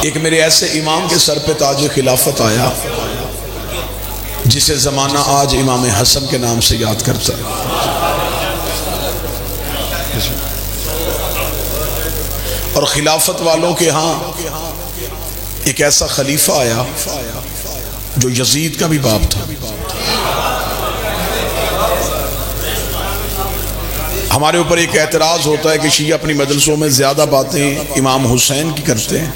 ایک میرے ایسے امام کے سر پہ تاج خلافت آیا جسے زمانہ آج امام حسن کے نام سے یاد کرتا ہے. اور خلافت والوں کے ہاں ایک ایسا خلیفہ آیا جو یزید کا بھی باپ تھا. ہمارے اوپر ایک اعتراض ہوتا ہے کہ شیعہ اپنی مجلسوں میں زیادہ باتیں امام حسین کی کرتے ہیں،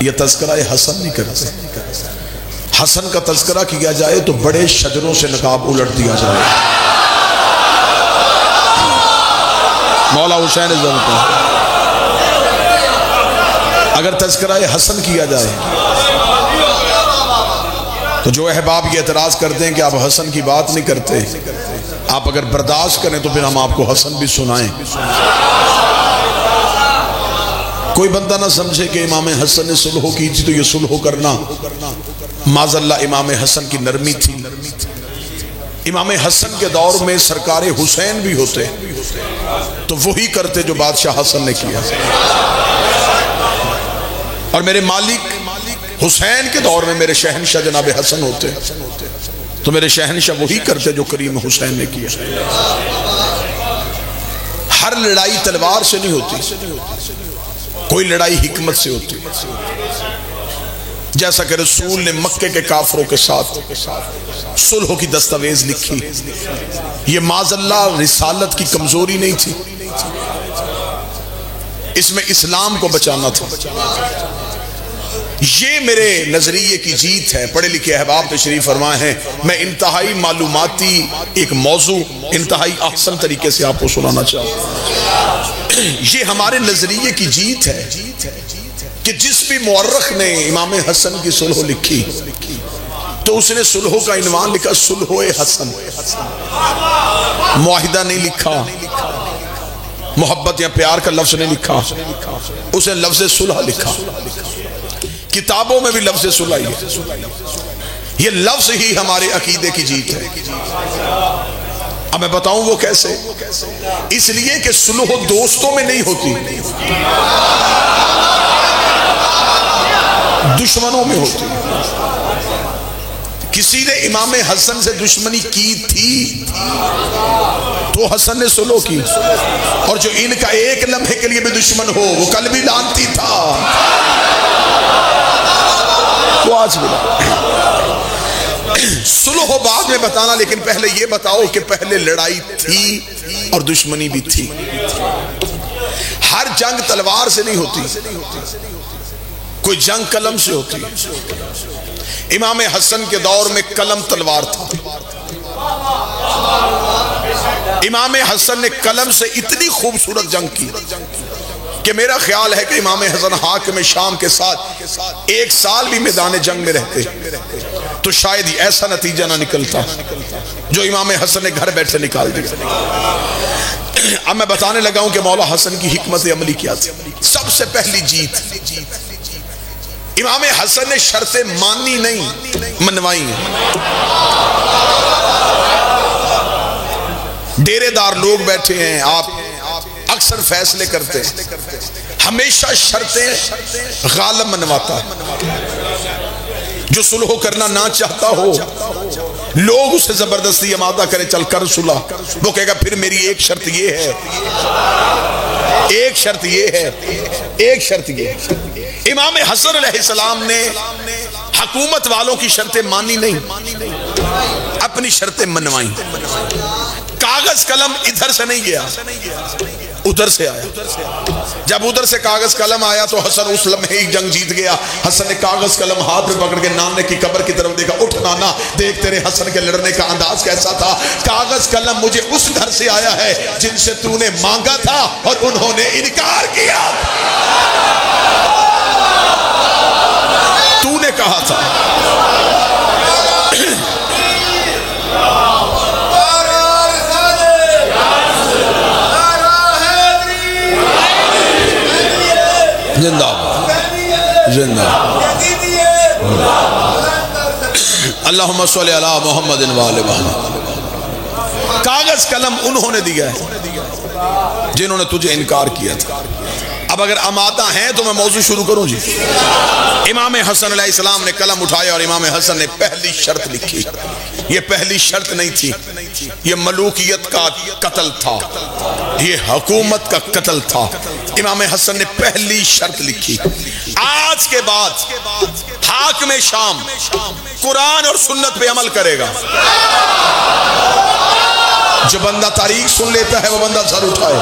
یہ تذکرہ حسن نہیں کرتے. حسن کا تذکرہ کیا جائے تو بڑے شجروں سے نقاب الٹ دیا جائے. مولا حسین اگر تذکرہ حسن کیا جائے تو جو احباب یہ اعتراض کرتے ہیں کہ آپ حسن کی بات نہیں کرتے، آپ اگر برداشت کریں تو پھر ہم آپ کو حسن بھی سنائیں. کوئی بندہ نہ سمجھے کہ امام حسن نے صلح کی تھی تو یہ صلح کرنا معاذ اللہ امام حسن کی نرمی تھی. امام حسن کے دور میں سرکار حسین بھی ہوتے تو وہی کرتے جو بادشاہ حسن نے کیا. اور میرے مالک حسین کے دور میں میرے شہنشاہ جناب حسن ہوتے تو میرے شہنشاہ وہی کرتے جو کریم حسین نے کیا. ہر لڑائی تلوار سے نہیں ہوتی، کوئی لڑائی حکمت سے ہوتی. جیسا کہ رسول نے مکے کے کافروں کے ساتھ صلح کی دستاویز لکھی، یہ معاذ اللہ رسالت کی کمزوری نہیں تھی، اس میں اسلام کو بچانا تھا. یہ میرے نظریے کی جیت ہے. پڑھے لکھے احباب تشریف فرمائے ہیں، میں انتہائی معلوماتی ایک موضوع انتہائی احسن طریقے سے آپ کو سنانا چاہوں. یہ ہمارے نظریے کی جیت ہے کہ جس بھی مورخ نے امام حسن کی صلح لکھی تو اس نے صلح کا عنوان لکھا صلح حسن. معاہدہ نہیں لکھا، محبت یا پیار کا لفظ نہیں لکھا، اس نے لفظ صلح لکھا. کتابوں میں بھی لفظ صلح ہے. یہ لفظ ہی ہمارے عقیدے کی جیت ہے. اب میں بتاؤں وہ کیسے. اس لیے کہ صلح دوستوں میں نہیں ہوتی، دشمنوں میں ہوتی. کسی نے امام حسن سے دشمنی کی تھی تو حسن نے صلح کی، اور جو ان کا ایک لمحے کے لیے بھی دشمن ہو وہ کل بھی لانتی تھا، وہ آج بھی. صلح بعد میں بتانا، لیکن پہلے یہ بتاؤ کہ پہلے لڑائی تھی اور دشمنی بھی تھی. ہر جنگ تلوار سے نہیں ہوتی، کوئی جنگ قلم سے ہوتی. امام حسن کے دور میں قلم تلوار تھا. امام حسن نے قلم سے اتنی خوبصورت جنگ کی کہ میرا خیال ہے کہ امام حسن حاکم شام کے ساتھ ایک سال بھی میدان جنگ میں رہتے تو شاید ہی ایسا نتیجہ نہ نکلتا جو امام حسن نے گھر بیٹھ سے نکال دیا. اب میں بتانے لگا ہوں کہ مولا حسن کی حکمت عملی کیا تھی. سب سے پہلی جیت، امام حسن نے شرطیں مانی نہیں منوائی ہیں. ڈیرے دار لوگ بیٹھے ہیں، آپ اکثر فیصلے کرتے ہیں، ہمیشہ شرطیں غالب منواتا ہے. جو صلح کرنا نہ چاہتا ہو لوگ اسے زبردستی آمادہ کرے چل کر صلح، وہ کہے گا پھر میری ایک شرط یہ ہے، ایک شرط یہ ہے، ایک شرط یہ ہے. امام حسن علیہ السلام نے حکومت والوں کی شرطیں مانی نہیں، اپنی شرطیں منوائیں. کاغذ قلم ادھر سے نہیں گیا، ادھر سے آیا. جب ادھر سے کاغذ قلم آیا تو حسن اس لمحے ہی جنگ جیت گیا. حسن نے کاغذ قلم ہاتھ میں پکڑ کے نانے کی قبر کی طرف دیکھا. اٹھ نانا، دیکھ تیرے حسن کے لڑنے کا انداز کیسا تھا. کاغذ قلم مجھے اس گھر سے آیا ہے جن سے تو نے مانگا تھا اور انہوں نے انکار کیا. تو نے کہا تھا. زندہ زندہ اللہم صلی علی محمد وآل محمد. کاغذ قلم انہوں نے دیا ہے جنہوں نے تجھے انکار کیا تھا. اب اگر آمادہ ہیں تو میں موضوع شروع کروں جی. امام حسن علیہ السلام نے قلم اٹھایا اور امام حسن نے پہلی شرط لکھی. یہ پہلی شرط نہیں تھی، یہ ملوکیت کا قتل تھا، یہ حکومت کا قتل تھا. امام حسن نے پہلی شرط لکھی، آج کے بعد حاکم شام قرآن اور سنت پہ عمل کرے گا. جو بندہ تاریخ سن لیتا ہے وہ بندہ سر اٹھائے.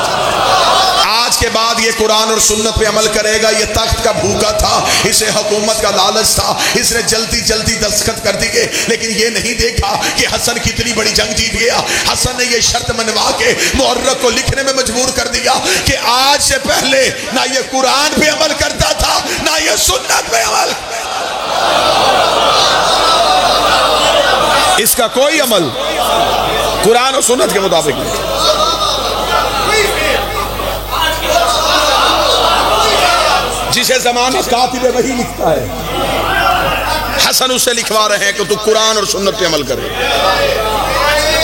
آج کے بعد یہ قرآن اور سنت پہ عمل کرے گا. یہ تخت کا بھوکا تھا، اسے حکومت کا لالچ تھا، اس نے جلدی جلدی دستخط کر دیے، لیکن یہ نہیں دیکھا کہ حسن کتنی بڑی جنگ جیت گیا. حسن نے یہ شرط منوا کے مورخ کو لکھنے میں مجبور کر دیا کہ آج سے پہلے نہ یہ قرآن پہ عمل کرتا تھا نہ یہ سنت پہ عمل. اس کا کوئی عمل قرآن اور سنت کے مطابق نہیں. جسے زمانہ کاتب وحی لکھتا ہے، حسن اسے لکھوا رہے ہیں کہ تو قرآن اور سنت پہ عمل کرے.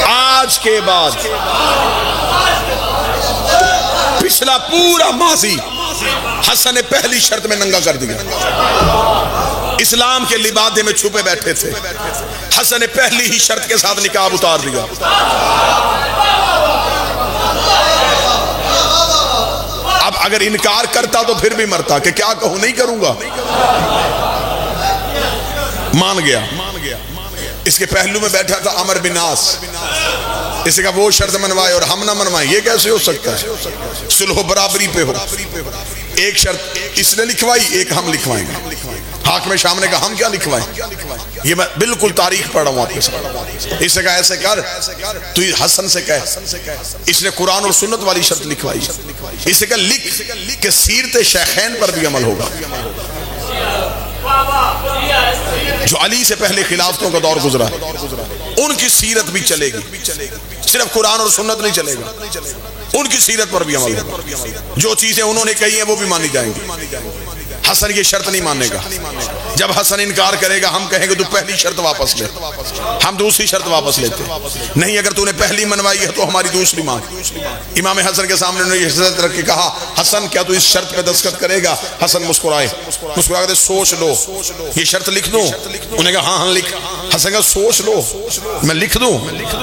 آج کے بعد پچھلا پورا ماضی حسن نے پہلی شرط میں ننگا کر دیا. اسلام کے لبادے میں چھپے بیٹھے تھے، حسن نے پہلی ہی شرط کے ساتھ نقاب اتار دیا. اب اگر انکار کرتا تو پھر بھی مرتا کہ کیا کہوں، نہیں کروں گا. مان گیا. اس کے پہلو میں بیٹھا تھا عمر بن عاص. اسے کہا وہ شرط منوائے اور ہم نہ منوائیں، یہ کیسے ہو سکتا ہے؟ صلح و برابری پہ ہو. ایک شرط اس نے لکھوائی، ایک ہم لکھوائیں گے. حاکم شام نے کہا ہم کیا لکھوائیں؟ یہ میں بالکل تاریخ پڑھ رہا ہوں آپ کے ساتھ. اس نے کہا ایسے کر، تو حسن سے کہہ. اس نے قرآن اور سنت والی شرط لکھوائی. اس سے کہا لکھ کہ سیرت شیخین پر بھی عمل ہوگا. جو علی سے پہلے خلافتوں کا دور گزرا ان کی سیرت بھی چلے گی. صرف قرآن اور سنت نہیں چلے گا، ان کی سیرت پر بھی عمل ہوگا. جو چیزیں انہوں نے کہی ہیں وہ بھی مانی جائیں گی. حسن یہ شرط نہیں ماننے گا. جب حسن انکار کرے گا ہم کہیں گے تو پہلی شرط واپس لے، ہم دوسری شرط واپس لیتے. نہیں، اگر تو نے پہلی منوائی ہے تو ہماری دوسری مان. امام حسن کے سامنے انہوں نے یہ شرط رکھ کے کہا حسن کیا تو اس شرط پہ دستخط کرے گا؟ حسن مسکرائے، مسکرا کے سوچ لو یہ شرط لکھ دوں. انہوں نے کہا ہاں لکھ. حسن کہا سوچ لو میں لکھ دوں.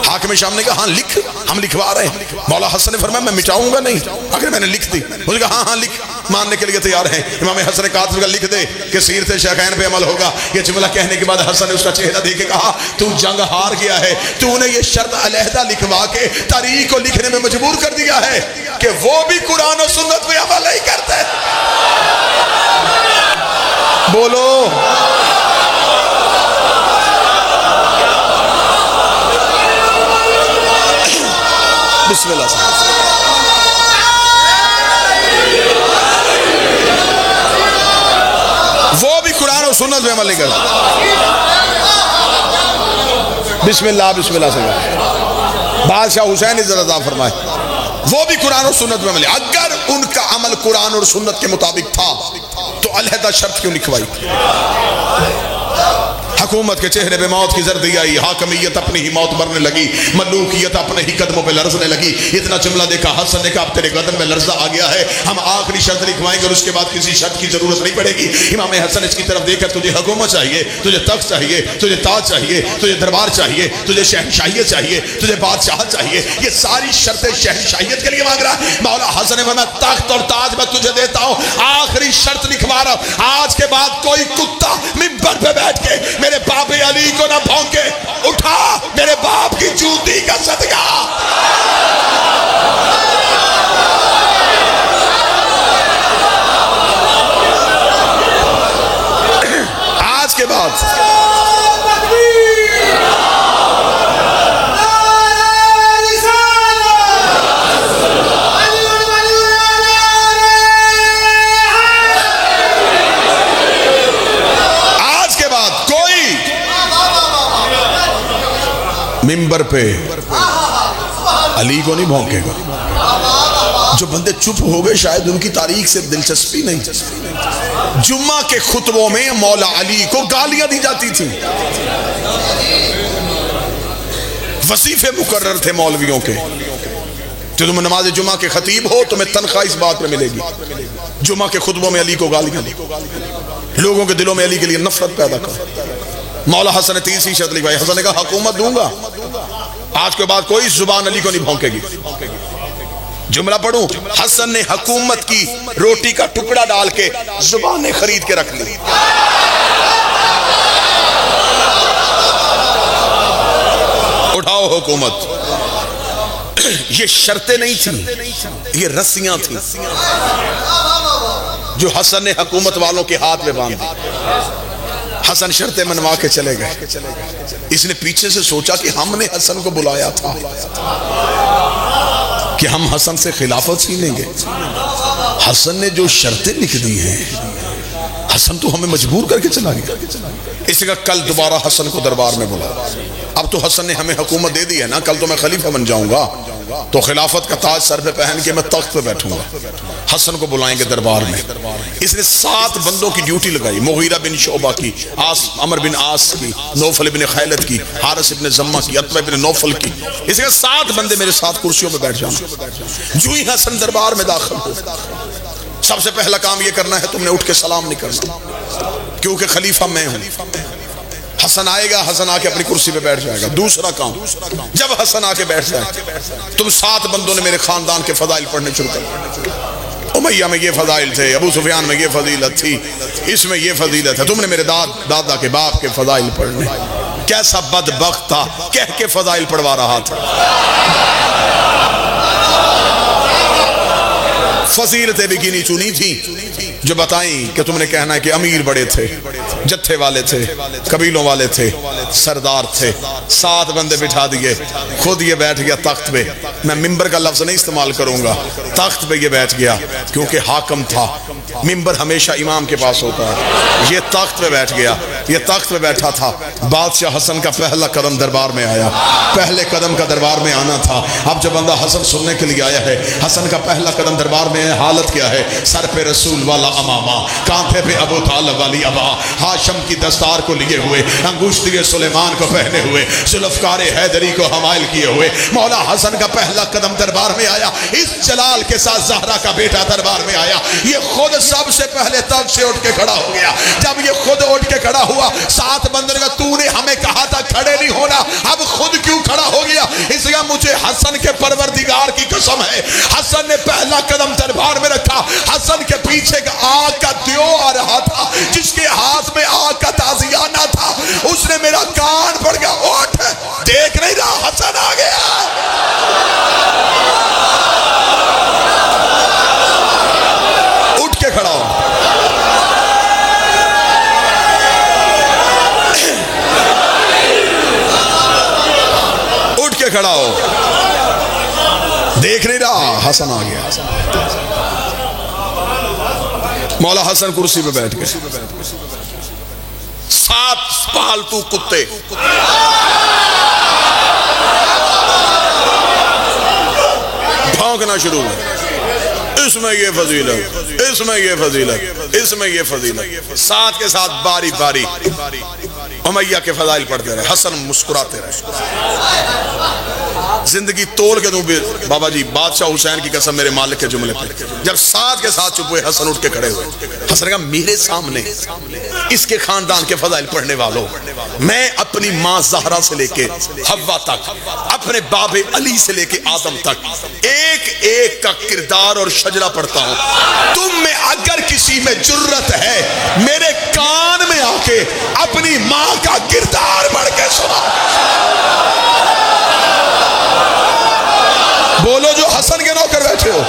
حاکم شام نے کہا ہاں لکھ، ہم لکھوا رہے ہیں. مولا حسن نے فرمایا میں مٹاؤں گا نہیں اگر میں نے لکھ دی. انہوں نے کہا ہاں لکھ، ماننے کے لیے تیار ہیں. امام حسن نے کاتب کا لکھ دے کہ سیرت شیخین پہ عمل ہوگا. یہ جملہ کہنے کے بعد حسن نے اس کا چہرہ دیکھ کے کہا تو جنگ ہار گیا ہے، تو نے یہ شرط علیحدہ لکھوا کے تاریخ کو لکھنے میں مجبور کر دیا ہے کہ وہ بھی قرآن و سنت پہ عمل نہیں کرتے. بولو بسم اللہ صاحب. وہ بھی قرآن اور سنت میں عمل نہیں کرتا. بسم اللہ بسم اللہ سے بادشاہ حسین عزت عطا فرمائے. وہ بھی قرآن اور سنت میں عمل. اگر ان کا عمل قرآن اور سنت کے مطابق تھا تو علیحدہ شرط کیوں لکھوائی؟ حکومت کے چہرے پہ موت کی زردی آئی، حاکمیت اپنی ہی موت مرنے لگی، ملوکیت اپنے ہی قدموں پہ لرزنے لگی. اتنا جملہ دیکھا حسن نے کہا اب تیرے قدم میں لرزہ آ گیا ہے، ہم آخری شرط لکھوائیں گے اور اس کے بعد کسی شرط کی ضرورت نہیں پڑے گی. امام حسن اس کی طرف دیکھ کر تجھے حکومت چاہیے، تجھے تخت چاہیے، تجھے تاج چاہیے، تجھے دربار چاہیے، تجھے شہنشاہیت چاہیے، تجھے بادشاہت چاہیے، یہ ساری شرطیں شہنشاہیت کے لیے مانگ رہا ہے. مولا حسن نے فرمایا تخت اور تاج میں تجھے دیتا ہوں، آخری شرط لکھوا رہا ہوں. آج کے بعد کوئی کتا منبر پہ بیٹھ کے میرے باپ علی کو نہ بھونکے. اٹھا میرے باپ کی جوتی کا صدقہ. آج کے بعد منبر پہ علی کو نہیں بھونکے گا. جو بندے چپ ہو گئے شاید ان کی تاریخ سے دلچسپی نہیں. جمعہ کے خطبوں میں مولا علی کو گالیاں دی جاتی تھی. وظیفے مقرر تھے مولویوں کے. تو تم نماز جمعہ کے خطیب ہو، تمہیں تنخواہ اس بات پہ ملے گی جمعہ کے خطبوں میں علی کو گالیاں دی، لوگوں کے دلوں میں علی کے لیے نفرت پیدا کر۔ مولا حسن نے تیسری شرط لکھوائی، حسن نے کہا حکومت دوں گا، آج کے بعد کوئی زبان علی کو نہیں بھونکے گی۔ جملہ پڑھوں، حسن نے حکومت کی روٹی کا ٹکڑا ڈال کے زبانیں خرید کے رکھ لی۔ اٹھاؤ حکومت۔ یہ شرطیں نہیں تھیں، یہ رسیاں تھیں جو حسن نے حکومت والوں کے ہاتھ میں باندھ دی۔ حسن شرطیں منوا کے چلے گئے۔ اس نے پیچھے سے سوچا کہ ہم نے حسن کو بلایا تھا کہ ہم حسن سے خلافت چھینیں گے، حسن نے جو شرطیں لکھ دی ہیں، حسن تو ہمیں مجبور کر کے چلا گیا۔ اس کا کل دوبارہ حسن کو دربار میں بلا، اب تو حسن نے ہمیں حکومت دے دی ہے نا، کل تو میں خلیفہ بن جاؤں گا، تو خلافت کا تاج سر پہ پہن کے میں تخت پہ بیٹھوں گا۔ حسن کو بلائیں گے دربار میں۔ اس نے 7 بندوں کی ڈیوٹی لگائی، مغیرہ بن شعبہ کی، عمر بن عاص کی، نوفل بن خیلت کی، حارث بن زمہ کی، عتبہ بن نوفل کی۔ اس نے 7 بندے میرے ساتھ کرسیوں پہ بیٹھ جانا۔ جو ہی حسن دربار میں داخل ہو، سب سے پہلا کام یہ کرنا ہے، تم نے اٹھ کے سلام نہیں کرنا، کیونکہ خلیفہ میں ہوں۔ حسن آئے گا، حسن آ کے اپنی کرسی پہ بیٹھ جائے گا۔ دوسرا کام، جب حسن آ کے بیٹھ جائے، تم 7 بندوں نے میرے خاندان کے فضائل پڑھنے شروع کر۔ امیہ میں یہ فضائل تھے، ابو سفیان میں یہ فضیلت تھی، اس میں یہ فضیلت ہے، تم نے میرے دادا کے باپ کے فضائل پڑھنے۔ کیسا بدبخت تھا، کہہ کے فضائل پڑھوا رہا تھا۔ فضیلتیں بھی گنی چنی تھی جو بتائیں کہ تم نے کہنا ہے کہ امیر بڑے تھے، جتھے والے تھے، قبیلوں والے تھے، سردار تھے۔ 7 بندے بٹھا دیے، خود یہ بیٹھ گیا تخت پہ۔ میں ممبر کا لفظ نہیں استعمال کروں گا، تخت پہ یہ بیٹھ گیا کیونکہ حاکم تھا۔ ممبر ہمیشہ امام کے پاس ہوتا ہے، یہ تخت پہ بیٹھ گیا، یہ تخت پہ بیٹھا تھا۔ بادشاہ حسن کا پہلا قدم دربار میں آیا، پہلے قدم کا دربار میں آنا تھا۔ اب جب بندہ حسن سننے کے لیے آیا ہے، حسن کا پہلا قدم دربار میں ہے، حالت کیا ہے؟ سر پہ رسول والا امامہ، کانٹھے پہ ابو طالب والی ابا، ہاشم کی دستار کو لیے ہوئے، انگوشتی سلیمان کو پہنے ہوئے، ذوالفقار حیدری کو حمائل کیے ہوئے، مولا حسن کا پہلا قدم دربار میں آیا۔ اس جلال کے ساتھ زہرا کا بیٹا دربار میں آیا۔ یہ خود سب سے پہلے تخت سے اٹھ کے کھڑا ہو گیا۔ جب یہ خود اٹھ کے کھڑا ہوا، 7 بندوں نے کہا تو نے ہمیں کہا تھا کھڑے نہیں ہونا، اب خود کیوں کھڑا ہو گیا؟ اس لیے مجھے حسن کے پروردگار کی قسم ہے، حسن نے پہلا قدم دربار میں رکھا۔ حسن کے پیچھے آگ کا دیو آ رہا تھا، جس کے ہاتھ میں آگ کا تازیانہ تھا، اس نے میرا کان پڑ گیا، اٹھ، دیکھ نہیں رہا حسن آ گیا۔ اٹھ کے کھڑا ہو، اٹھ کے کھڑا ہو، دیکھ نہیں رہا حسن آ گیا۔ مولا حسن کرسی پہ بیٹھ گئے۔ 7 پالتو کتے بھونکنا شروع ہوئے، اس میں یہ فضیلت، اس میں یہ فضیلت، اس میں یہ فضیلت، 7 کے ساتھ باری باری امیہ کے فضائل پڑھتے رہے۔ حسن مسکراتے رہے۔ زندگی توڑ کے دوں بابا جی، بادشاہ حسین کی قسم میرے مالک کے جملے پہ۔ جب 7 کے ساتھ چپ ہوئے، حسن اٹھ کے کھڑے ہوئے۔ حسن نے کہا میرے سامنے اس کے خاندان کے فضائل پڑھنے والوں، میں اپنی ماں زہرا سے لے کے حوا تک، اپنے باب علی سے لے کے آدم تک، ایک ایک کا کردار اور شجرہ پڑھتا ہوں۔ تم میں اگر کسی میں جرت ہے، میرے کان میں آ کے اپنی ماں کا کردار پڑھ کے سنا۔ بولو جو حسن کے نوکر بیٹھے ہو۔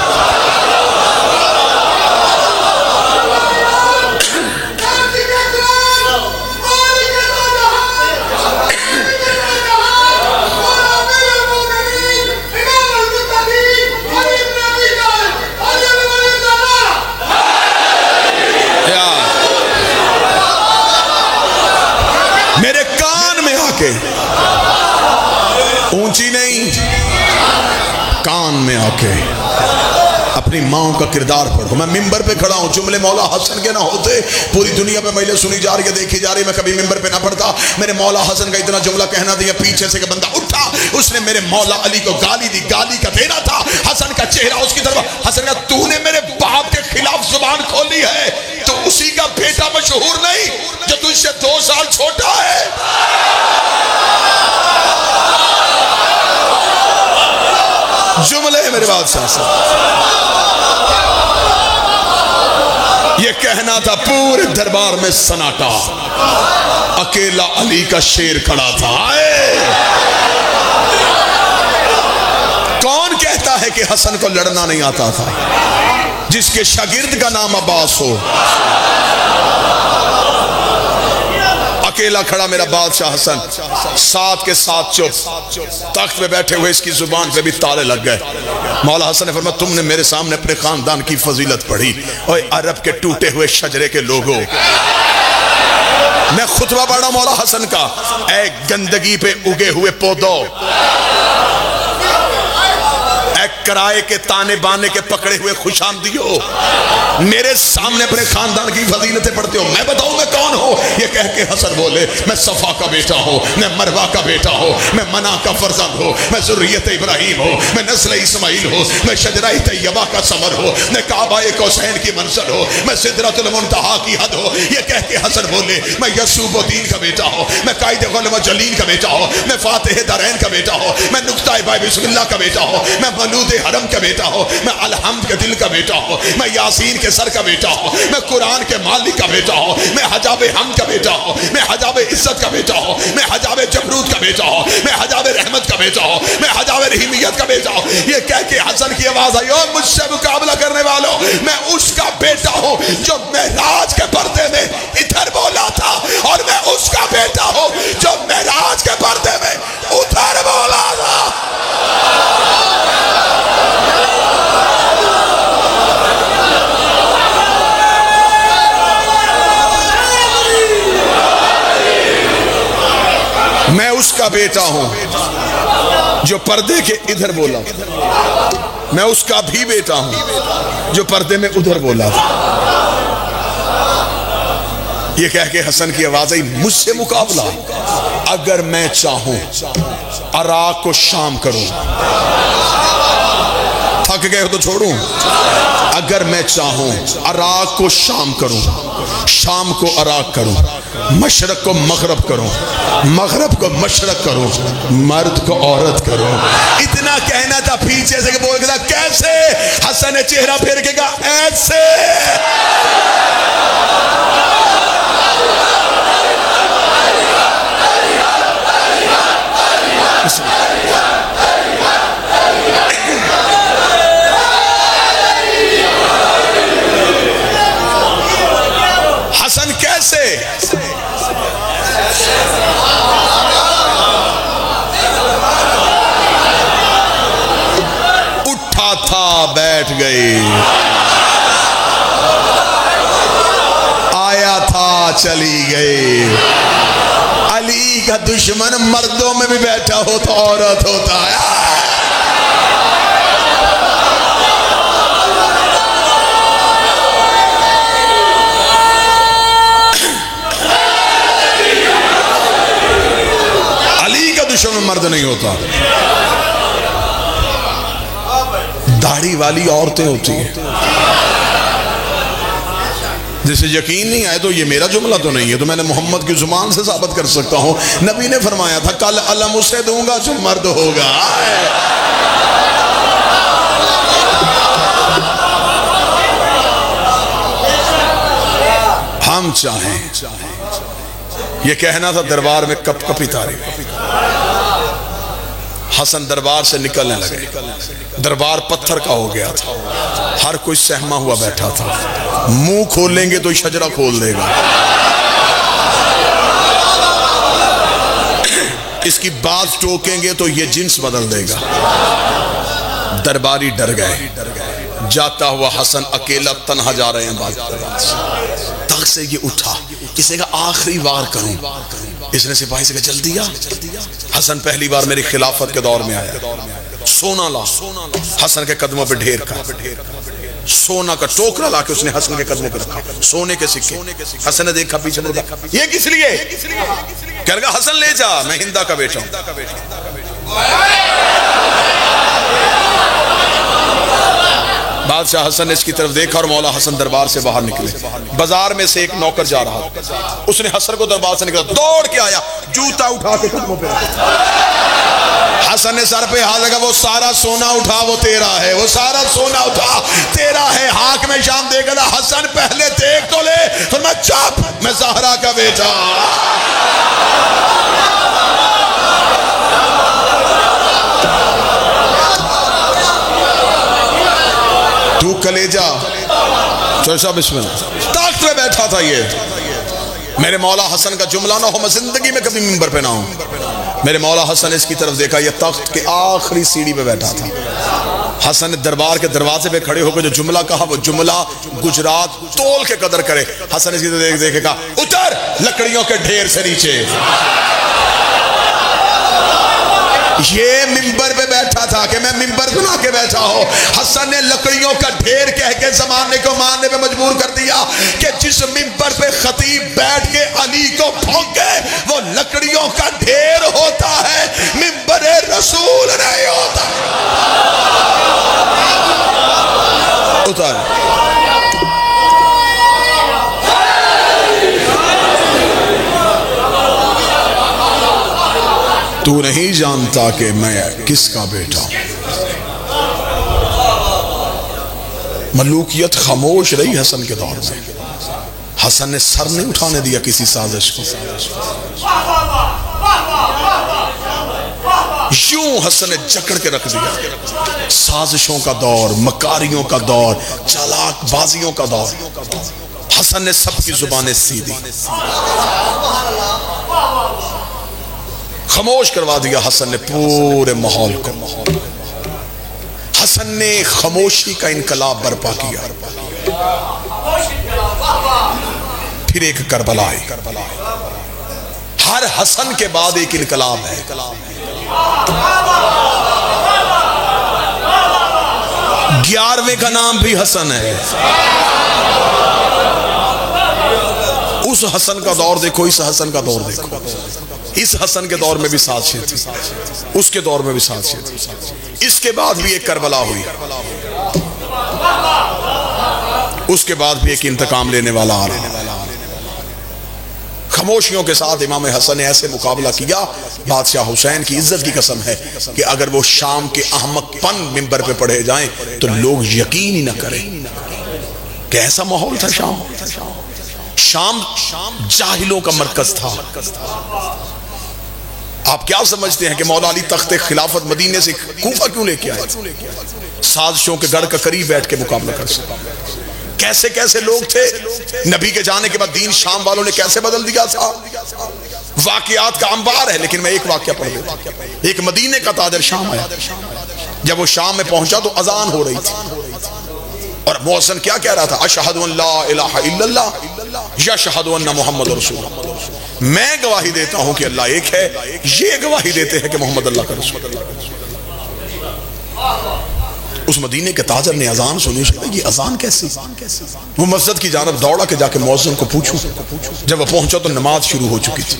میرے کان میں آ کے، اونچی نہیں، کان میں آ کے اپنی ماں کا کردار پڑھو. میں ممبر پہ کھڑا ہوں, جملے مولا حسن کے نہ ہوتے پوری دنیا پہ مجلس سنی جا رہی ہے, دیکھی جا رہی ہے, میں کبھی ممبر پہ نہ پڑھتا. میرے مولا حسن کا اتنا جملہ کہنا دیا, پیچھے سے کہ بندہ اٹھا, اس نے میرے مولا علی کو گالی دی, گالی کا دینا تھا. حسن کا چہرہ اس کی طرف, حسن کا تو نے میرے باپ کے خلاف زبان کھولی ہے, تو اسی کا بیٹا مشہور نہیں جو تجھ سے 2 سال چھوٹا ہے. جملے میرے بادشاہ سے یہ کہنا تھا, پورے دربار میں سناٹا, اکیلا علی کا شیر کھڑا تھا. کون کہتا ہے کہ حسن کو لڑنا نہیں آتا تھا؟ جس کے شاگرد کا نام عباس ہو. اکیلا کھڑا میرا بادشاہ حسن, ساتھ کے ساتھ چپ, تخت پہ بیٹھے ہوئے اس کی زبان پہ بھی تالے لگ گئے. مولا حسن نے فرمایا, تم نے میرے سامنے اپنے خاندان کی فضیلت پڑھی. اوے عرب کے ٹوٹے ہوئے شجرے کے لوگوں, میں خطبہ پڑھ رہا ہوں مولا حسن کا. اے گندگی پہ اگے ہوئے پودوں, اے کرائے کے تانے بانے کے پکڑے ہوئے خوش آمدیو, میرے سامنے اپنے خاندان کی فضیلتیں پڑھتے ہو. میں بتاؤں میں کون ہوں؟ یہ کہہ کے حسن بولے, میں صفا کا بیٹا ہوں, میں مروہ کا بیٹا ہوں, میں منع کا فرزند ہوں, میں ذریت ابراہیم ہوں, میں نسل اسماعیل ہوں, میں شجرہ طیبہ کا ثمر ہوں, میں کعبہ کوثین کی منزل ہوں, میں سدرۃ المنتہا کی حد ہوں. یہ کہہ کے حسن بولے, میں یسوب الدین کا بیٹا ہوں, میں قائد غلم جلین کا بیٹا ہوں, میں فاتح دارین کا بیٹا ہوں, میں نقطہ باب بسم اللہ کا بیٹا ہوں, میں مولود حرم کا بیٹا ہوں, میں الحمد کے دل کا بیٹا ہوں, میں یاسین کے سر کا بیٹا ہوں, میں قرآن کے مالک کا بیٹا ہوں, میں حجاب حمد کا بیٹا ہوں, میں حجاب عزت کا بیٹا ہوں, میں حجاب جبروت کا بیٹا ہوں, میں حجاب رحمت کا بیٹا ہوں, میں حجاب رحیمیت کا بیٹا ہوں. یہ کہہ کے حسن کی آواز آئی, او مجھ سے مقابلہ کرنے والوں, میں اس کا بیٹا ہوں جو معراج کے پردے میں ادھر بولا تھا, اور میں اس کا بیٹا ہوں جو معراج کے پردے میں ادھر بولا تھا. میں اس کا بیٹا ہوں جو پردے کے ادھر بولا, میں اس کا بھی بیٹا ہوں جو پردے میں ادھر بولا. یہ کہہ کے حسن کی آواز آئی, مجھ سے مقابلہ, اگر میں چاہوں عراق کو شام کروں, تھک گئے ہو تو چھوڑوں, اگر میں چاہوں عراق کو شام کروں, شام کو عراق کروں, مشرق کو مغرب کروں, مغرب کو مشرق کروں, مرد کو عورت کروں. اتنا کہنا تھا, پیچھے سے بول گیا کیسے؟ حسن نے چہرہ پھیر کے کہا ایسے. حسن کیسے؟ اٹھا تھا بیٹھ گئی, آیا تھا چلی گئی. علی کا دشمن مردوں میں بھی بیٹھا ہو تو عورت ہوتا ہے. دشمن مرد نہیں ہوتا, داڑھی والی عورتیں ہوتی ہیں. جسے یقین نہیں آئے تو یہ میرا جملہ تو نہیں ہے, تو میں نے محمد کی زبان سے ثابت کر سکتا ہوں. نبی نے فرمایا تھا, کل علم اسے دوں گا جو مرد ہوگا. ہم چاہیں, یہ کہنا تھا دربار میں کپ کپی تاریخ. حسن دربار سے نکلنے لگے, دربار پتھر کا ہو گیا تھا, ہر کوئی سہما ہوا بیٹھا تھا. منہ کھولیں گے تو شجرہ کھول دے گا, اس کی بات ٹوکیں گے تو یہ جنس بدل دے گا. درباری ڈر گئے, جاتا ہوا حسن اکیلا تنہا جا رہے ہیں. بات تخت سے یہ اٹھا، اس نے کہا آخری وار کروں. اس نے سپاہی سے کہا جلدی آ. حسن پہلی بار میری خلافت کے دور میں آیا، سونا لا، حسن کے قدموں پہ ڈھیر کا سونا کا ٹوکرا لا کے اس نے حسن کے قدموں پہ رکھا، سونے کے سکے. حسن نے دیکھا پیچھے مڑا، یہ کس لیے؟ کہنے لگا حسن لے جا، میں ہندا کا بیٹا ہوں. بادشاہ حسن نے اس کی طرف دیکھا اور مولا حسن دربار سے باہر نکلے. بازار میں سے ایک نوکر جا رہا تھا، اس نے حسن کو دربار سے نکلا، دوڑ کے آیا، جوتا اٹھا کے قدموں پہ رکھا. حسن نے سر پہ ہاتھ لگا، وہ سارا سونا اٹھا وہ تیرا ہے، وہ سارا سونا اٹھا تیرا ہے. حاکم شام دیکھ گا، حسن پہلے دیکھ تو لے. فرمایا چپ، میں زہرا کا بیٹا. تو کلیجا چوشا بسم اللہ، تخت پہ بیٹھا تھا. یہ میرے مولا حسن کا جملہ نہ ہو، میں زندگی میں کبھی منبر پہ نہ ہوں. میرے مولا حسن اس کی طرف دیکھا، یہ تخت کے آخری سیڑھی پہ بیٹھا تھا. حسن نے دربار کے دروازے پہ کھڑے ہو کے جو جملہ کہا، وہ جملہ گجرات تول کے قدر کرے. حسن اس کی طرف دیکھے کہا اتر لکڑیوں کے ڈھیر سے نیچے. یہ منبر پہ بیٹھا تھا کہ میں منبر بنا کے بیٹھا ہوں. حسن نے لکڑیوں کا ڈھیر کہہ کے زمانے کو ماننے پہ مجبور کر دیا کہ جس منبر پہ خطیب بیٹھ کے علی کو پھونکے وہ لکڑیوں کا ڈھیر ہوتا ہے، منبر رسول نہیں ہوتا. اتر. تو نہیں جانتا کہ میں کس کا بیٹا ہوں. ملوکیت خاموش رہی حسن کے دور میں. حسن نے سر نہیں اٹھانے دیا کسی سازش کو. یوں حسن نے جکڑ کے رکھ دیا. سازشوں کا دور، مکاریوں کا دور، چالاک بازیوں کا دور. حسن نے سب کی زبانیں سیدھی، خاموش کروا دیا. حسن نے پورے ماحول کو. حسن نے خاموشی کا انقلاب برپا کیا. پھر ایک کربلا آئی. ہر حسن کے بعد ایک انقلاب ہے. 11ویں کا نام بھی حسن ہے. اس حسن کا دور دیکھو، اس حسن کا دور دیکھو. اس حسن کے دور میں بھی سازشیں تھی، اس کے دور میں بھی سازشیں تھی. اس کے بعد بھی ایک کربلا ہوئی، اس کے بعد بھی ایک انتقام لینے والا آ رہا. خاموشیوں کے ساتھ امام حسن نے ایسے مقابلہ کیا. بادشاہ حسین کی عزت کی قسم ہے کہ اگر وہ شام کے احمق پن منبر پہ پڑھے جائیں تو لوگ یقین ہی نہ کریں کہ ایسا ماحول تھا. شام جاہلوں کا مرکز تھا. آپ کیا سمجھتے ہیں کہ مولا علی تخت خلافت مدینے سے کوفہ کیوں لے کے آئے؟ سازشوں کے گڑھ کا قریب بیٹھ کے مقابلہ کر سکتے. کیسے کیسے لوگ تھے. نبی کے جانے کے بعد دین شام والوں نے کیسے بدل دیا تھا. واقعات کا انبار ہے، لیکن میں ایک واقعہ پڑھ دیتا. ایک مدینے کا تاجر شام آیا. جب وہ شام میں پہنچا تو اذان ہو رہی تھی اور مؤذن کیا کہہ رہا تھا؟ اشہد ان لا الہ الا اللہ یشہد ان محمد رسول اللہ. میں گواہی دیتا ہوں کہ اللہ ایک ہے، یہ گواہی دیتے ہیں کہ محمد اللہ کا رسول. اس مدینے کے تاجر نے اذان سنی. یہ اذان کیسی؟ وہ مسجد کی جانب دوڑا کہ جا کے مؤذن کو پوچھوں. جب وہ پہنچا تو نماز شروع ہو چکی تھی.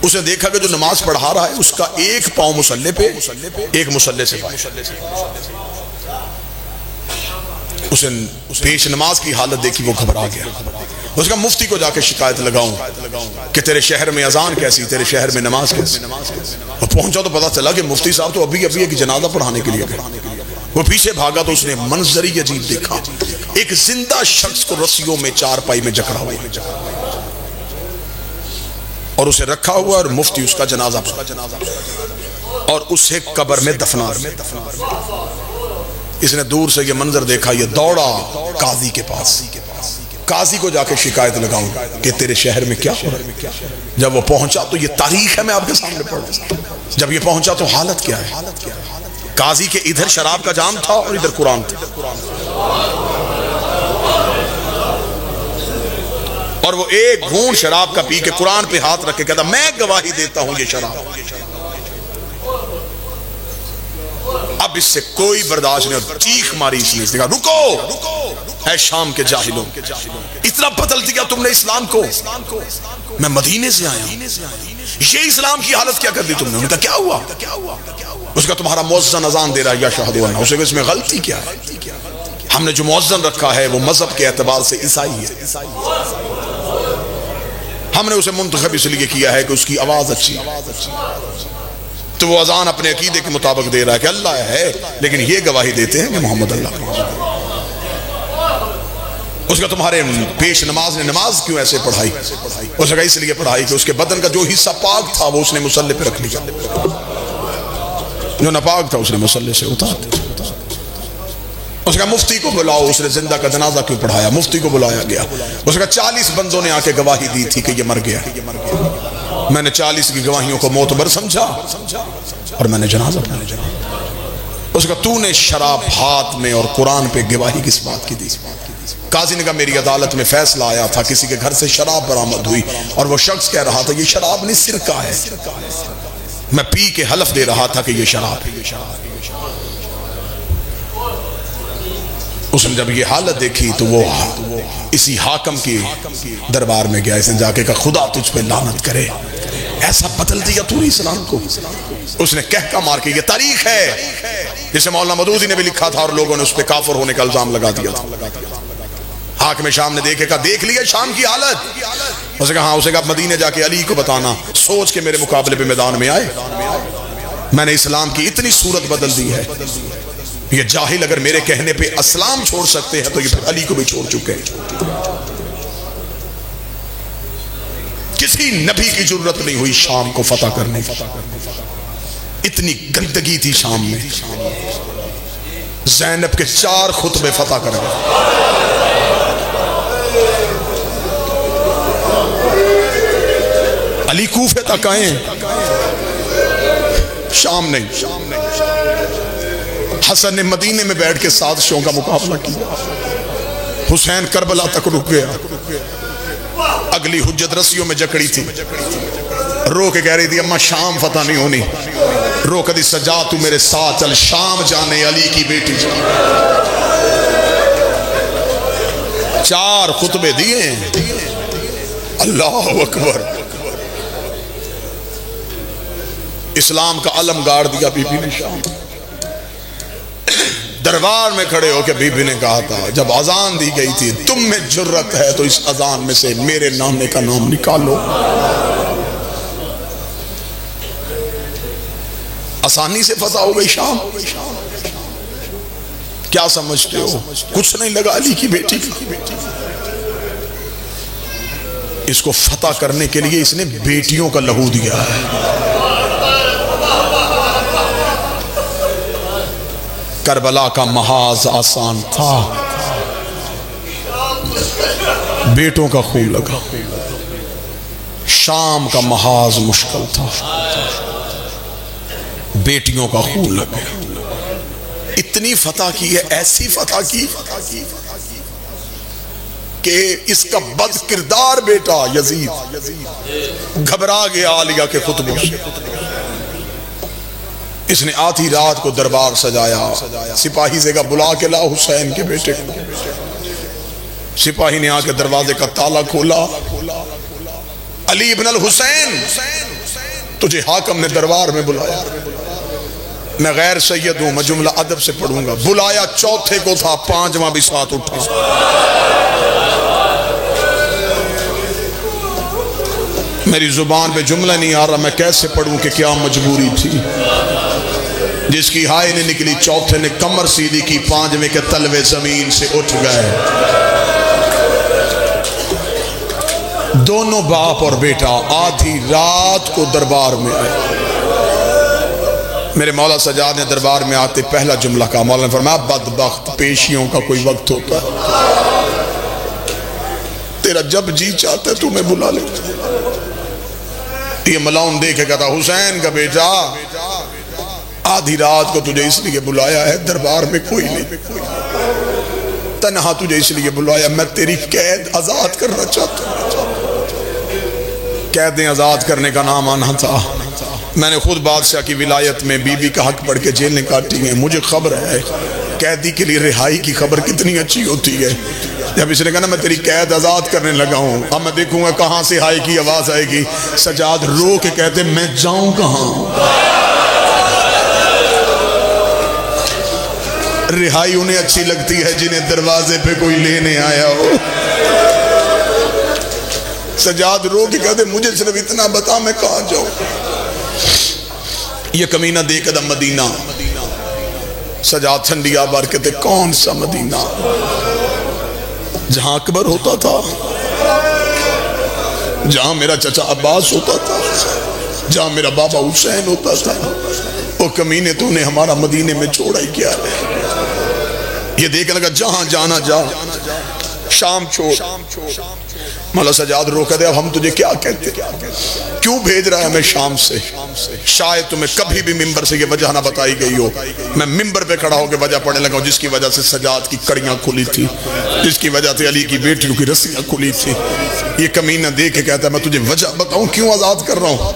اس نے دیکھا کہ جو نماز پڑھا رہا ہے اس کا ایک پاؤں مصلے پہ، ایک مصلے سے پائے. اس نے پیش نماز کی حالت دیکھی، وہ گھبرا گیا. اس کا مفتی کو جا کے شکایت لگاؤں کہ تیرے شہر میں اذان کیسی، تیرے شہر میں نماز کیسی. وہ پہنچا تو پتا چلا کہ مفتی صاحب تو ابھی ایک جنازہ پڑھانے کے لیے گئے. وہ پیچھے بھاگا تو اس نے منظر ہی عجیب دیکھا. ایک زندہ شخص کو رسیوں میں چارپائی میں جکڑا ہوا اور اسے رکھا ہوا اور مفتی اس کا جنازہ پڑھا اور اسے قبر میں دفنا. اس نے دور سے یہ منظر دیکھا، یہ دوڑا قاضی کے پاس. قاضی کو جا کے شکایت لگاؤں کہ تیرے شہر میں کیا ہو رہا ہے. جب وہ پہنچا تو یہ تاریخ ہے، میں آپ کے سامنے پڑھ رہا ہوں. جب یہ پہنچا تو حالت کیا ہے. قاضی کے ادھر شراب کا جام تھا اور ادھر قرآن تھا. اور وہ ایک گھونٹ شراب کا پی کے قرآن پہ ہاتھ رکھ کے کہتا میں گواہی دیتا ہوں یہ شراب. اب اس سے کوئی برداشت نہیں، اور چیخ ماری اس نے کہا رکو اے شام کے جاہلوں، اتنا بدل دیا تم نے اسلام کو، میں مدینے سے آیا ہوں، یہ اسلام کی حالت کیا کر دی تم نے؟ انہوں نے کہا کیا ہوا؟ اس کا تمہارا مؤذن اذان دے رہا ہے یا شہد ورنہ. اسے کہ اس میں غلطی کیا ہے؟ ہم نے جو مؤذن رکھا ہے وہ مذہب کے اعتبار سے عیسائی ہے، ہم نے اسے منتخب اس لیے کیا ہے کہ اس کی آواز اچھی ہے، تو وہ اذان اپنے عقیدے کے مطابق دے رہا ہے کہ اللہ ہے، لیکن یہ گواہی دیتے ہیں کہ محمد اللہ. اس کا تمہارے پیش نماز نے نماز کیوں ایسے پڑھائی؟ اس نے کہا اس لیے پڑھائی کہ اس کے بدن کا جو حصہ پاک تھا وہ اس نے مصلی پہ رکھ لیا، جو ناپاک تھا اس نے مصلی سے اتار دیا. اس کا مفتی کو بلاؤ، اس نے زندہ کا جنازہ کیوں پڑھایا؟ مفتی کو بلایا گیا. اس کا 40 بندوں نے آ کے گواہی دی تھی کہ یہ مر گیا، میں نے 40 کی گواہیوں کو معتبر سمجھا اور میں نے جنازہ پڑھا. اس کا تو نے شراب ہاتھ میں اور قرآن پہ گواہی کس بات کی دی؟ قاضی نے کہا میری عدالت میں فیصلہ آیا تھا، کسی کے گھر سے شراب برآمد ہوئی اور وہ شخص کہہ رہا تھا یہ شراب نہیں سرکہ ہے، میں پی کے حلف دے رہا تھا کہ یہ شراب ہے. اس نے جب یہ حالت دیکھی تو وہ اسی حاکم کی دربار میں گیا، اس نے جا کے کہا خدا تجھ پہ لعنت کرے، ایسا بدل دیا تو نے اسلام کو. اس نے کہہ مار کے، یہ تاریخ ہے جسے مولانا مودودی نے بھی لکھا تھا اور لوگوں نے اس پہ کافر ہونے کا الزام لگا دیا تھا. حاکم شام نے دیکھے کہا دیکھ لیا شام کی حالت؟ اس نے کہا ہاں. اسے کہا مدینے جا کے علی کو بتانا، سوچ کے میرے مقابلے پہ میدان میں آئے، میں نے اسلام کی اتنی صورت بدل دی ہے. یہ جاہل اگر میرے کہنے پہ اسلام چھوڑ سکتے ہیں تو یہ پھر علی کو بھی چھوڑ چکے ہیں. کسی نبی کی ضرورت نہیں ہوئی شام کو فتح کرنے کی، اتنی گندگی تھی شام میں. زینب کے 4 خطبے فتح کر گئے. علی کوفے تک آئے، شام نہیں. حسن نے مدینے میں بیٹھ کے سازشوں کا مقابلہ کیا، حسین کربلا تک رک گیا. اگلی حجت رسیوں میں جکڑی تھی، رو کے کہہ رہی تھی اماں شام فتح نہیں ہونی. رو کدی سجا تو میرے ساتھ چل، شام جانے علی کی بیٹی جانے. 4 خطبے دیے، اللہ اکبر. اسلام کا علم گاڑ دیا بی بی نے شام. دربار میں کھڑے ہو کے بی بی نے کہا تھا جب اذان دی گئی تھی تم میں جرت ہے تو اس اذان میں سے میرے نانے کا نام نکالو. آسانی سے فتح ہو گئی شام. کیا سمجھتے ہو؟ کچھ نہیں لگا علی کی بیٹی. اس کو فتح کرنے کے لیے اس نے بیٹیوں کا لہو دیا ہے. کربلا کا محاذ آسان تھا، بیٹوں کا خون لگا. شام کا محاذ مشکل تھا، بیٹیوں کا خون لگا. اتنی فتح کی ہے، ایسی فتح کی کہ اس کا بد کردار بیٹا یزید گھبرا گیا عالیہ کے خطبوں سے. اس نے آدھی رات کو دربار سجایا، سپاہی سے کہا بلا کے لا حسین کے بیٹے کو. سپاہی نے آ کے دروازے کا تالا کھولا. علی ابن الحسین تجھے حاکم نے دربار میں بلایا. میں غیر سید ہوں، میں جملہ ادب سے پڑھوں گا. بلایا چوتھے کو تھا، 5واں بھی ساتھ اٹھا. میری زبان پہ جملہ نہیں آ رہا، میں کیسے پڑھوں کہ کیا مجبوری تھی. جس کی ہائے نے نکلی چوتھے نے کمر سیدھی کی، 5ویں کے تلوے زمین سے اٹھ گئے. دونوں باپ اور بیٹا آدھی رات کو دربار میں آئے. میرے مولا سجاد نے دربار میں آتے پہلا جملہ کہا. مولا نے فرمایا بدبخت، پیشیوں کا کوئی وقت ہوتا ہے، تیرا جب جی چاہتا ہے تو میں بلا لیتا. یہ ملاؤن دیکھے کہتا حسین کا بیٹا آدھی رات کو تجھے اس لیے بلایا ہے، دربار میں کوئی نہیں، تنہا تجھے اس لیے بلایا، میں تیری قید آزاد کرنا چاہتا ہوں۔ قیدیں آزاد کرنے کا نام آنا تھا۔ میں نے خود بادشاہ کی ولایت میں بی بی کا حق پڑھ کے جیلیں کاٹی ہیں، مجھے خبر ہے قیدی کے لیے رہائی کی خبر کتنی اچھی ہوتی ہے۔ جب اس نے کہا نا میں تیری قید آزاد کرنے لگا ہوں، اب میں دیکھوں گا کہاں سے ہائی کی آواز آئے گی۔ سجاد رو کے کہتے میں جاؤں کہاں؟ رہائی انہیں اچھی لگتی ہے جنہیں دروازے پہ کوئی لینے آیا ہو۔ سجاد رو کے کہتے مجھے صرف اتنا بتا میں کہاں جاؤں۔ یہ کمینہ دیکھ دا مدینہ، سجاد ٹھنڈی آبار کہتے کون سا مدینہ؟ جہاں اکبر ہوتا تھا، جہاں میرا چچا عباس ہوتا تھا، جہاں میرا بابا حسین ہوتا تھا۔ وہ کمینے تو نے ہمارا مدینے میں چھوڑا ہی کیا ہے؟ یہ دیکھ لگا جہاں جانا جا، شام چھوڑ۔ مولا سجاد رو کہتے اب ہم تجھے کیا کہتے، کیوں بھیج رہا ہے ہمیں شام سے؟ شاید تمہیں کبھی بھی ممبر سے یہ وجہ نہ بتائی گئی ہو۔ میں ممبر پہ کھڑا ہو کے وجہ پڑھنے لگا ہوں، جس کی وجہ سے سجاد کی کڑیاں کھلی تھی، جس کی وجہ سے علی کی بیٹیوں کی رسیاں کھلی تھی۔ یہ کمینہ دیکھ کے کہتا ہے میں تجھے وجہ بتاؤں کیوں آزاد کر رہا ہوں؟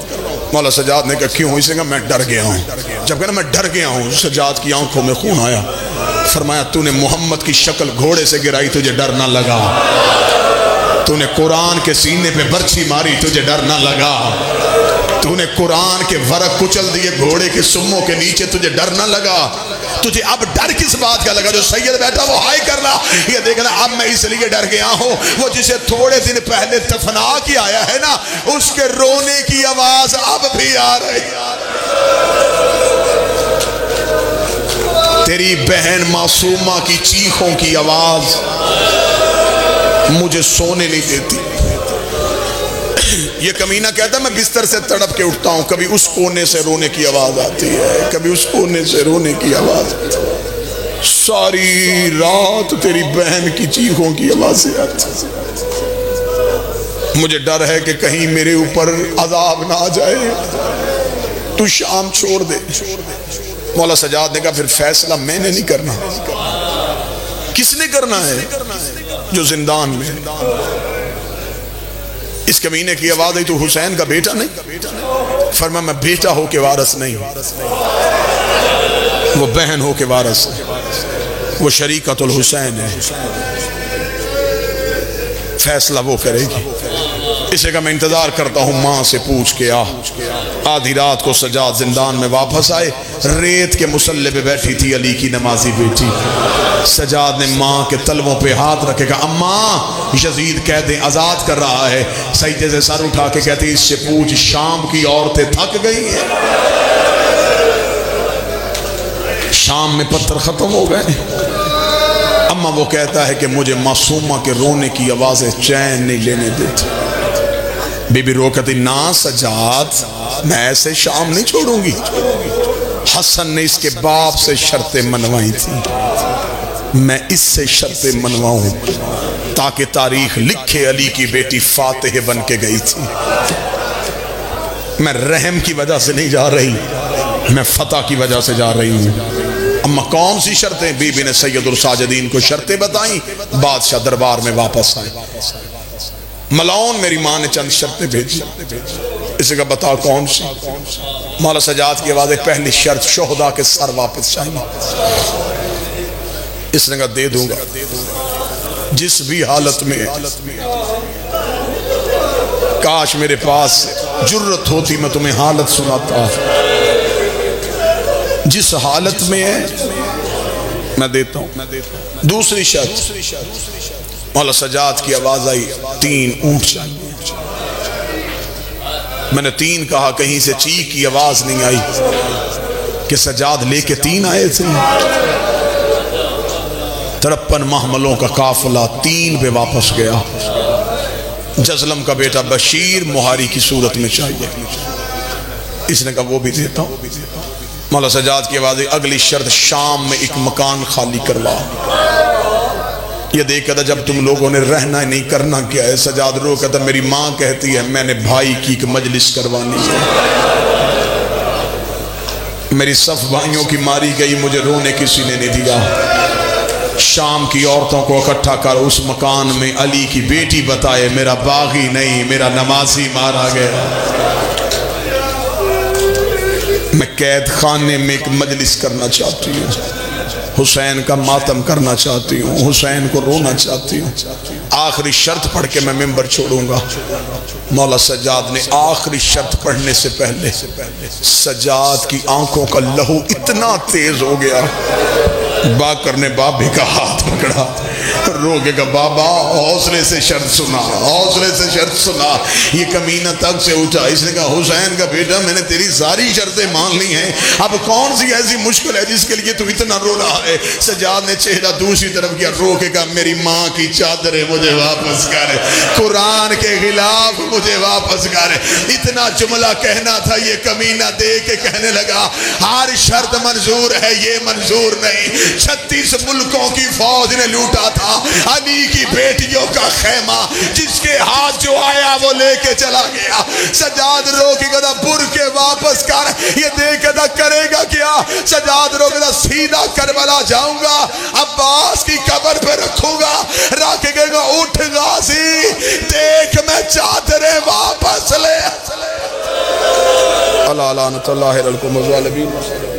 مولا سجاد نے کہا کیوں؟ اسے کہا میں ڈر گیا ہوں۔ جب کہا میں ڈر گیا ہوں، سجاد کی آنکھوں میں خون آیا۔ فرمایا تو نے محمد کی شکل گھوڑے سے گرائی، تجھے ڈر نہ لگا؟ تو نے قرآن کے سینے پہ برچھی ماری، تجھے ڈر نہ لگا؟ تو نے قرآن کے ورق کچل دیے گھوڑے کے سموں کے نیچے، تجھے ڈر نہ لگا؟ تجھے اب ڈر کس بات کا لگا؟ جو سید بیٹھا وہ ہائی کر رہا، یہ دیکھنا اب میں اس لیے ڈر گیا ہوں، وہ جسے تھوڑے دن پہلے دفنا کے آیا ہے نا، اس کے رونے کی آواز اب بھی آ رہی ہے۔ تیری بہن معصومہ کی چیخوں کی آواز مجھے سونے نہیں دیتی۔ یہ کمینہ کہتا ہے میں بستر سے تڑپ کے اٹھتا ہوں، کبھی اس کونے سے رونے کی آواز آتی ہے، کبھی اس کونے سے رونے کی آواز آتی ہے۔ ساری رات تیری بہن کی چیخوں کی آوازیں آتی ہیں۔ مجھے ڈر ہے کہ کہیں میرے اوپر عذاب نہ آ جائے، تو شام چھوڑ دے۔ مولا سجاد نے کہا پھر فیصلہ میں نے نہیں کرنا، کس نے کرنا ہے؟ جو زندان میں۔ اس کمینے کی آواز آئی تو حسین کا بیٹا نہیں؟ فرمایا میں بیٹا ہو کے وارث نہیں، وہ بہن ہو کے وارث ہے، وہ شریکت الحسین ہے، فیصلہ وہ کرے گی۔ اسے کہ میں انتظار کرتا ہوں ماں سے پوچھ کے آ۔ آدھی رات کو سجاد زندان میں واپس آئے، ریت کے مسلح پہ بیٹھی تھی علی کی نمازی بیٹی۔ سجاد نے ماں کے تلووں پہ ہاتھ رکھے گا اماں یزید قیدیں آزاد کر رہا ہے۔ سجدے سے سر اٹھا کے کہتی اس سے پوچھ شام کی عورتیں تھک گئی ہیں؟ شام میں پتھر ختم ہو گئے۔ اما وہ کہتا ہے کہ مجھے معصومہ کے رونے کی آوازیں چین نہیں لینے دیتی۔ بی بی رو کہتی نا سجاد میں ایسے شام نہیں چھوڑوں گی۔ حسن نے اس کے باپ سے شرطیں منوائی تھی، میں اس سے شرطیں منواؤں تاکہ تاریخ لکھے علی کی بیٹی فاتح بن کے گئی تھی۔ میں رحم کی وجہ سے نہیں جا رہی، میں فتح کی وجہ سے جا رہی ہوں۔ اما کون سی شرطیں؟ بی بی نے سید الساجدین کو شرطیں بتائیں۔ بادشاہ دربار میں واپس آئے، ملعون میری ماں نے چند شرطیں بھیجی۔ اسے کہا بتا کون سی؟ مولا سجاد کی آواز ہے پہلی شرط شہداء کے سر واپس چاہیے۔ اس نے کہا دے دوں گا، جس بھی حالت میں۔ کاش میرے پاس جرت ہوتی میں تمہیں حالت سناتا، جس حالت میں ہے میں دیتا ہوں۔ دوسری شرط مولا سجاد کی آواز آئی 3 اونٹ چاہیے۔ میں نے 3 کہا، کہیں سے چیخ کی آواز نہیں آئی کہ سجاد لے کے 3 آئے تھے۔ 53 محملوں کا قافلہ 3 پہ واپس گیا۔ جزلم کا بیٹا بشیر مہاری کی صورت میں چاہیے۔ اس نے کہا وہ بھی دیتا ہوں۔ مولا سجاد کی آواز اگلی شرط شام میں ایک مکان خالی کروا۔ یہ دیکھا تھا جب تم لوگوں نے رہنا نہیں کرنا کیا ہے؟ سجاد رو کہتا میری ماں کہتی ہے میں نے بھائی کی ایک مجلس کروانی ہے، میری صف بھائیوں کی ماری گئی، مجھے رونے کسی نے نہیں دیا۔ شام کی عورتوں کو اکٹھا کر اس مکان میں علی کی بیٹی بتائے میرا باغی نہیں میرا نمازی مارا گیا. میں قید خانے میں ایک مجلس کرنا چاہتی ہوں، حسین کا ماتم کرنا چاہتی ہوں، حسین کو رونا چاہتی ہوں. آخری شرط پڑھ کے میں ممبر چھوڑوں گا. مولا سجاد نے آخری شرط پڑھنے سے پہلے سجاد کی آنکھوں کا لہو اتنا تیز ہو گیا، باقر نے بابے کا ہاتھ پکڑا، رو کے کہا بابا حوصلے سے شرط سنا، حوصلے سے شرط سنا. یہ کمینہ تک سے اٹھا، اس نے کہا حسین کا بیٹا میں نے تیری ساری شرطیں مان لی ہیں، اب کون سی ایسی مشکل ہے جس کے لیے تو اتنا رو رہا ہے. سجاد نے چہرہ دوسری طرف کیا، رو کے کہا میری ماں کی چادریں مجھے واپس کر، قرآن کے خلاف مجھے واپس کر. اتنا جملہ کہنا تھا، یہ کمینہ دے کے کہنے لگا ہر شرط منظور ہے، یہ منظور نہیں. 36 ملکوں کی فوج نے لوٹا تھا، علی کی بیٹیوں کا خیمہ جس کے ہاتھ جو آیا وہ لے کے چلا گیا. سجاد رو کے کہا بر کے واپس کر، یہ دیکھ کہا کرے گا کیا. سجاد رو کے کہا سیدھا کربلا جاؤں گا، عباس کی قبر پہ رکھوں گا، رکھ کے کہے گا اٹھ غازی دیکھ میں چادریں واپس لے. اللہ لعنت اللہ علیکم الظالمین.